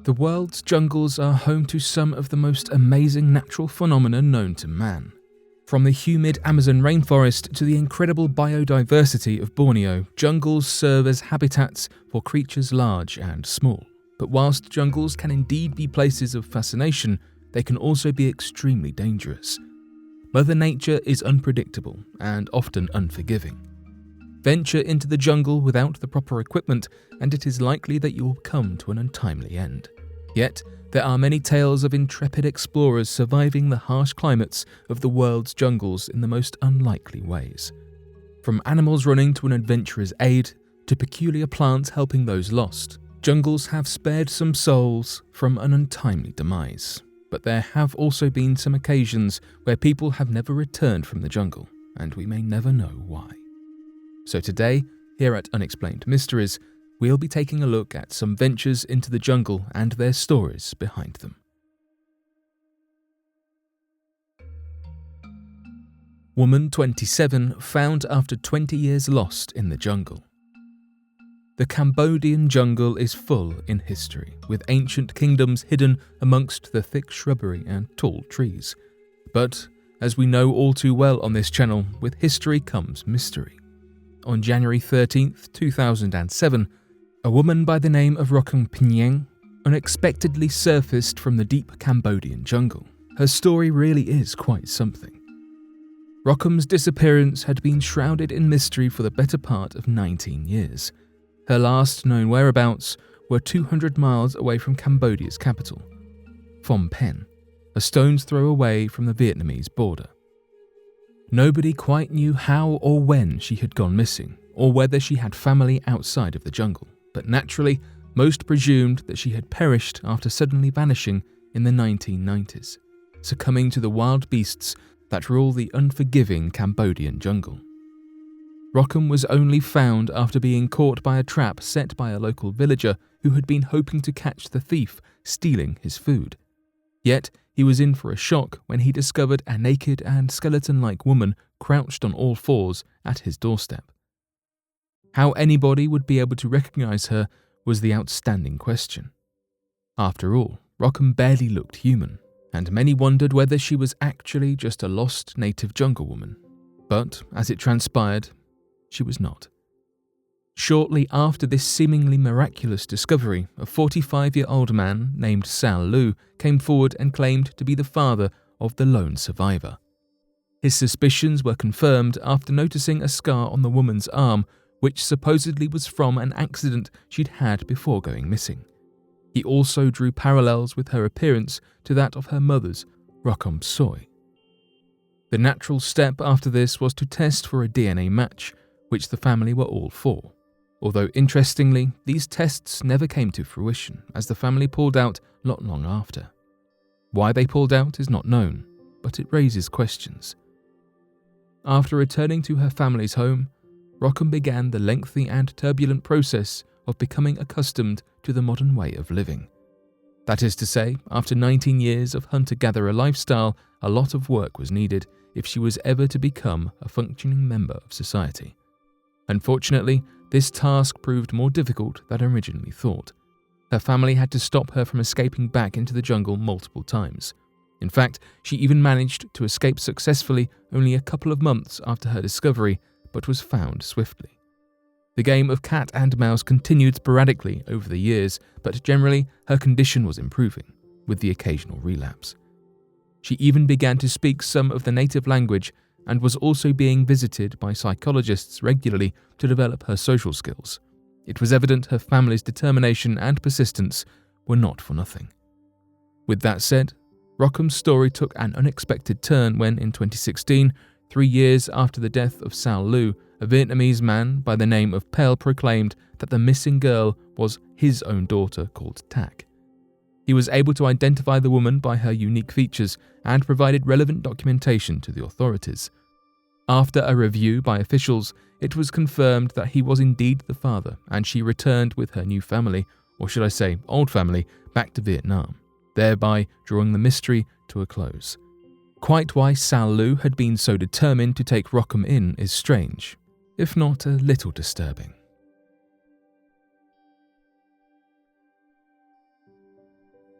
The world's jungles are home to some of the most amazing natural phenomena known to man. From the humid Amazon rainforest to the incredible biodiversity of Borneo, jungles serve as habitats for creatures large and small. But whilst jungles can indeed be places of fascination, they can also be extremely dangerous. Mother Nature is unpredictable and often unforgiving. Venture into the jungle without the proper equipment, and it is likely that you will come to an untimely end. Yet, there are many tales of intrepid explorers surviving the harsh climates of the world's jungles in the most unlikely ways. From animals running to an adventurer's aid, to peculiar plants helping those lost, jungles have spared some souls from an untimely demise. But there have also been some occasions where people have never returned from the jungle, and we may never know why. So today, here at Unexplained Mysteries, we'll be taking a look at some ventures into the jungle and their stories behind them. Woman 27 found after 20 years lost in the jungle. The Cambodian jungle is full in history, with ancient kingdoms hidden amongst the thick shrubbery and tall trees. But, as we know all too well on this channel, with history comes mystery. On January 13th, 2007, a woman by the name of Rokham Pinyeng unexpectedly surfaced from the deep Cambodian jungle. Her story really is quite something. Rokham's disappearance had been shrouded in mystery for the better part of 19 years. Her last known whereabouts were 200 miles away from Cambodia's capital, Phnom Penh, a stone's throw away from the Vietnamese border. Nobody quite knew how or when she had gone missing, or whether she had family outside of the jungle, but naturally, most presumed that she had perished after suddenly vanishing in the 1990s, succumbing to the wild beasts that rule the unforgiving Cambodian jungle. Rokham was only found after being caught by a trap set by a local villager who had been hoping to catch the thief stealing his food. Yet, he was in for a shock when he discovered a naked and skeleton-like woman crouched on all fours at his doorstep. How anybody would be able to recognize her was the outstanding question. After all, Rokham barely looked human, and many wondered whether she was actually just a lost native jungle woman. But, as it transpired, she was not. Shortly after this seemingly miraculous discovery, a 45-year-old man named Sal Lu came forward and claimed to be the father of the lone survivor. His suspicions were confirmed after noticing a scar on the woman's arm, which supposedly was from an accident she'd had before going missing. He also drew parallels with her appearance to that of her mother's, Rokham Soy. The natural step after this was to test for a DNA match, which the family were all for. Although interestingly, these tests never came to fruition, as the family pulled out not long after. Why they pulled out is not known, but it raises questions. After returning to her family's home, Rokham began the lengthy and turbulent process of becoming accustomed to the modern way of living. That is to say, after 19 years of hunter-gatherer lifestyle, a lot of work was needed if she was ever to become a functioning member of society. Unfortunately, this task proved more difficult than originally thought. Her family had to stop her from escaping back into the jungle multiple times. In fact, she even managed to escape successfully only a couple of months after her discovery, but was found swiftly. The game of cat and mouse continued sporadically over the years, but generally her condition was improving, with the occasional relapse. She even began to speak some of the native language and was also being visited by psychologists regularly to develop her social skills. It was evident her family's determination and persistence were not for nothing. With that said, Rokham's story took an unexpected turn when, in 2016, 3 years after the death of Sal Lu, a Vietnamese man by the name of Pell proclaimed that the missing girl was his own daughter called Tak. He was able to identify the woman by her unique features and provided relevant documentation to the authorities. After a review by officials, it was confirmed that he was indeed the father, and she returned with her new family, or should I say old family, back to Vietnam, thereby drawing the mystery to a close. Quite why Sal Lu had been so determined to take Rokham in is strange, if not a little disturbing.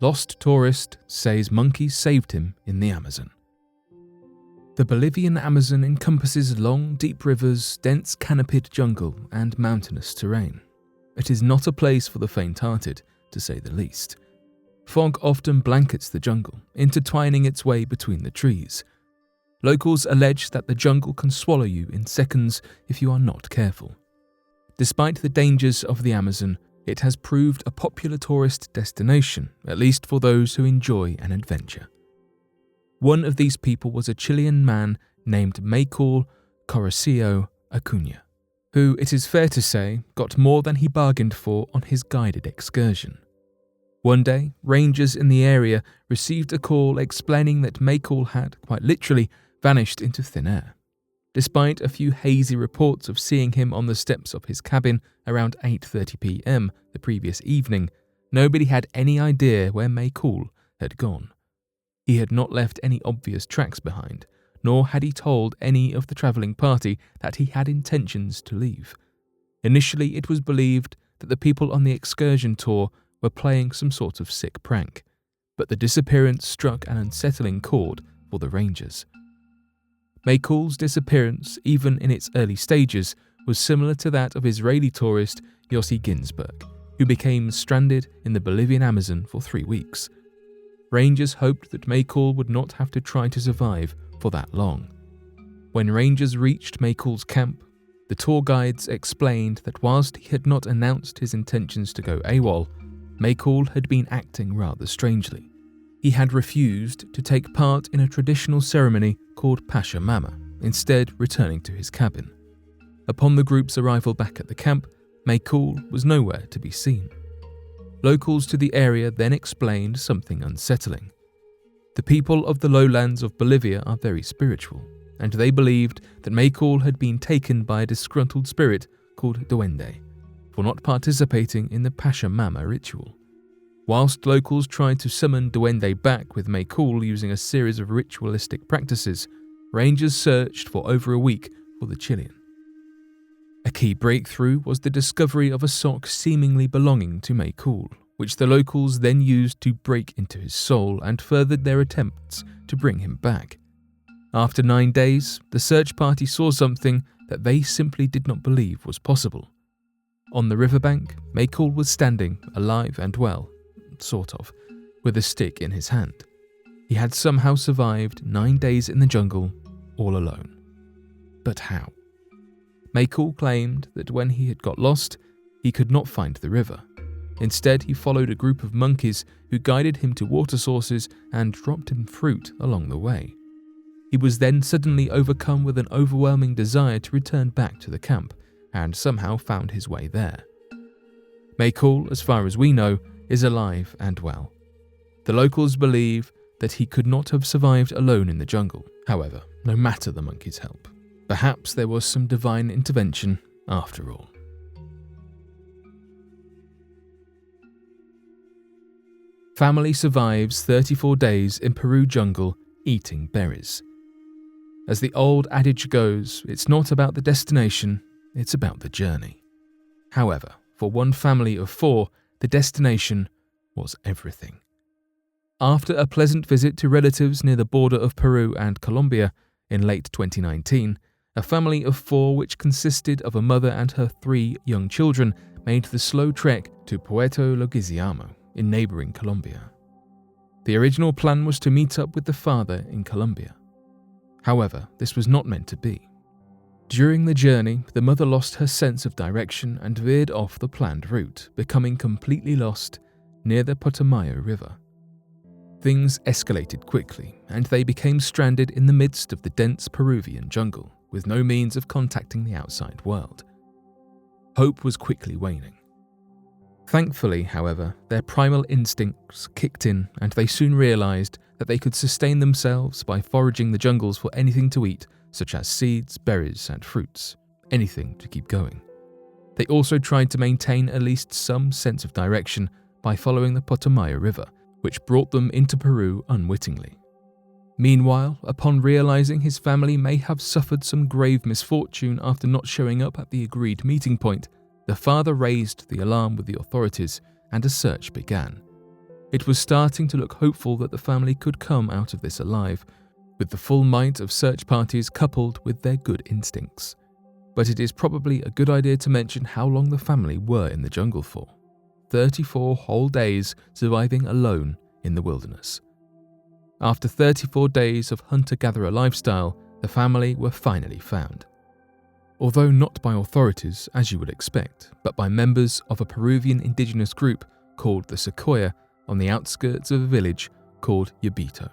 Lost tourist says monkeys saved him in the Amazon. The Bolivian Amazon encompasses long, deep rivers, dense canopied jungle, and mountainous terrain. It is not a place for the faint-hearted, to say the least. Fog often blankets the jungle, intertwining its way between the trees. Locals allege that the jungle can swallow you in seconds if you are not careful. Despite the dangers of the Amazon, it has proved a popular tourist destination, at least for those who enjoy an adventure. One of these people was a Chilean man named Michael Coracio Acuna, who, it is fair to say, got more than he bargained for on his guided excursion. One day, rangers in the area received a call explaining that Michael had, quite literally, vanished into thin air. Despite a few hazy reports of seeing him on the steps of his cabin around 8:30 p.m. the previous evening, nobody had any idea where Michael had gone. He had not left any obvious tracks behind, nor had he told any of the travelling party that he had intentions to leave. Initially, it was believed that the people on the excursion tour were playing some sort of sick prank, but the disappearance struck an unsettling chord for the rangers. Michael's disappearance, even in its early stages, was similar to that of Israeli tourist Yossi Ginsberg, who became stranded in the Bolivian Amazon for 3 weeks. Rangers hoped that Michael would not have to try to survive for that long. When rangers reached Michael's camp, the tour guides explained that whilst he had not announced his intentions to go AWOL, Michael had been acting rather strangely. He had refused to take part in a traditional ceremony called Pasha Mama, instead returning to his cabin. Upon the group's arrival back at the camp, Michael was nowhere to be seen. Locals to the area then explained something unsettling. The people of the lowlands of Bolivia are very spiritual, and they believed that Michael had been taken by a disgruntled spirit called Duende for not participating in the Pasha Mama ritual. Whilst locals tried to summon Duende back with Michael using a series of ritualistic practices, rangers searched for over a week for the Chilean. A key breakthrough was the discovery of a sock seemingly belonging to Michael, which the locals then used to break into his soul and furthered their attempts to bring him back. After 9 days, the search party saw something that they simply did not believe was possible. On the riverbank, Michael was standing, alive and well, sort of, with a stick in his hand. He had somehow survived 9 days in the jungle, all alone. But how? Michael claimed that when he had got lost, he could not find the river. Instead, he followed a group of monkeys who guided him to water sources and dropped him fruit along the way. He was then suddenly overcome with an overwhelming desire to return back to the camp, and somehow found his way there. Michael, as far as we know, is alive and well. The locals believe that he could not have survived alone in the jungle, however, no matter the monkeys' help. Perhaps there was some divine intervention after all. Family survives 34 days in Peru jungle eating berries. As the old adage goes, it's not about the destination, it's about the journey. However, for one family of 4, the destination was everything. After a pleasant visit to relatives near the border of Peru and Colombia in late 2019, a family of 4, which consisted of a mother and her 3 young children, made the slow trek to Puerto Leguizamo in neighboring Colombia. The original plan was to meet up with the father in Colombia. However, this was not meant to be. During the journey, the mother lost her sense of direction and veered off the planned route, becoming completely lost near the Putumayo River. Things escalated quickly, and they became stranded in the midst of the dense Peruvian jungle, with no means of contacting the outside world. Hope was quickly waning. Thankfully, however, their primal instincts kicked in, and they soon realized that they could sustain themselves by foraging the jungles for anything to eat, such as seeds, berries, and fruits, anything to keep going. They also tried to maintain at least some sense of direction by following the Putumayo River, which brought them into Peru unwittingly. Meanwhile, upon realizing his family may have suffered some grave misfortune after not showing up at the agreed meeting point, the father raised the alarm with the authorities and a search began. It was starting to look hopeful that the family could come out of this alive, with the full might of search parties coupled with their good instincts. But it is probably a good idea to mention how long the family were in the jungle for. 34 whole days surviving alone in the wilderness. After 34 days of hunter-gatherer lifestyle, the family were finally found. Although not by authorities, as you would expect, but by members of a Peruvian indigenous group called the Sequoia on the outskirts of a village called Yabito.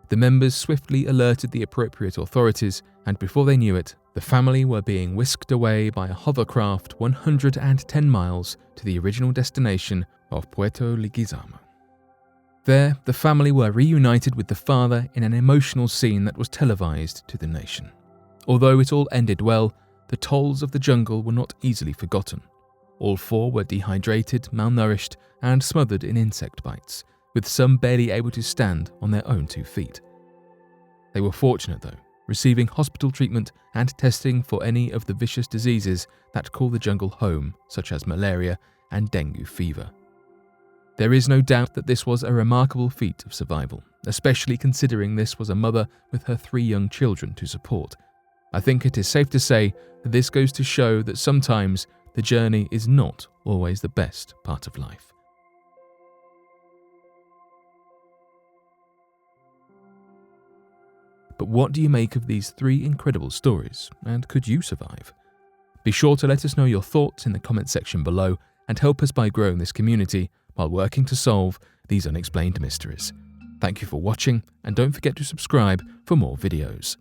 The members swiftly alerted the appropriate authorities, and before they knew it, the family were being whisked away by a hovercraft 110 miles to the original destination of Puerto Leguizamo. There, the family were reunited with the father in an emotional scene that was televised to the nation. Although it all ended well, the tolls of the jungle were not easily forgotten. All four were dehydrated, malnourished, and smothered in insect bites, with some barely able to stand on their own 2 feet. They were fortunate, though, receiving hospital treatment and testing for any of the vicious diseases that call the jungle home, such as malaria and dengue fever. There is no doubt that this was a remarkable feat of survival, especially considering this was a mother with her 3 young children to support. I think it is safe to say that this goes to show that sometimes the journey is not always the best part of life. But what do you make of these 3 incredible stories, and could you survive? Be sure to let us know your thoughts in the comment section below and help us by growing this community while working to solve these unexplained mysteries. Thank you for watching, and don't forget to subscribe for more videos.